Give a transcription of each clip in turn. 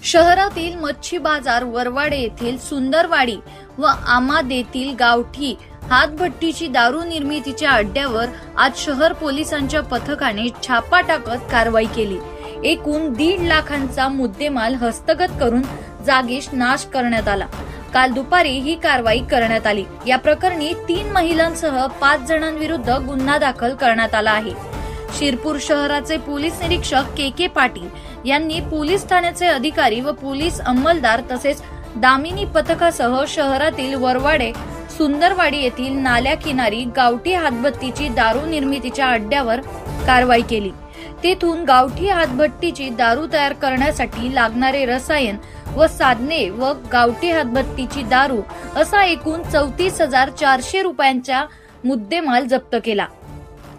शहरातील मच्छी बाजार, वरवाडे येथील सुंदरवाडी व आमाद येथील गावठी हातभट्टीची दारू निर्मितीच्या अड्ड्यावर आज शहर पोलिसांच्या पथकाने छापा टाकत कारवाई केली। एकूण 1.5 लाखांचा मुद्देमाल हस्तगत करून जागीच नाश करण्यात आला। काल दुपारी ही कारवाई करण्यात आली। या प्रकरणी 3 महिलांसह 5 जणांविरुद्ध गुन्हा दाखल करण्यात आला आहे। शिरपूर शहराचे पोलीस निरीक्षक के पाटील यांनी पोलीस ठाण्याचे अधिकारी व पोलीस अंमलदार तसेच दामिनी पथकासह शहरातील वरवाडे, सुंदरवाडी येथील नाल्या किनारी गावठी हातभट्टीची दारू निर्मितीच्या अड्ड्यावर कारवाई केली। तेथून गावठी हातभट्टीची दारू तयार करण्यासाठी लागणारे रसायन व साधने व गावठी हातभट्टीची दारू असा एकूण 34,400 रुपयांचा मुद्देमाल जप्त केला।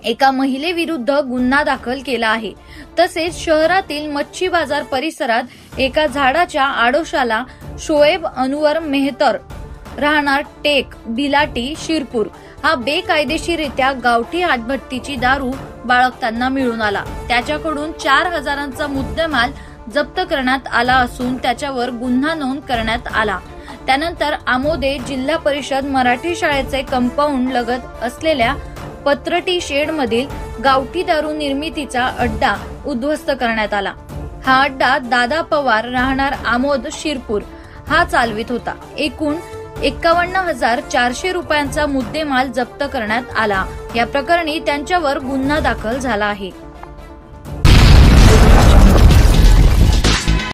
एका महिलेविरुद्ध गुन्हा दाखल केला आहे। तसेच शहरातील मच्छी बाजार परिसरात एका झाडाच्या आडोशाला शोएब अनवर मेहतर राहणार टेक बिलाटी शिरपूर हा बेकायदेशीररित्या गावठी हातभट्टीची दारू बाळगताना मिळून आला। त्याच्याकडून 4,000चा मुद्देमाल जप्त करण्यात आला असून त्याच्यावर गुन्हा नोंद करण्यात आला। त्यानंतर आमोदे जिल्हा परिषद मराठी शाळेचे कंपाऊंड लगत असलेल्या पत्रटी शेड मधील गावठी दारू निर्मितीचा अड्डा उद्ध्वस्त करण्यात आला। हा अड्डा दादा पवार राहणार आमोद शिरपूर हा चालवित होता। एकूण 51,400 रुपयांचा मुद्देमाल जप्त करण्यात आला। या प्रकरणी त्यांच्यावर गुन्हा दाखल झाला आहे।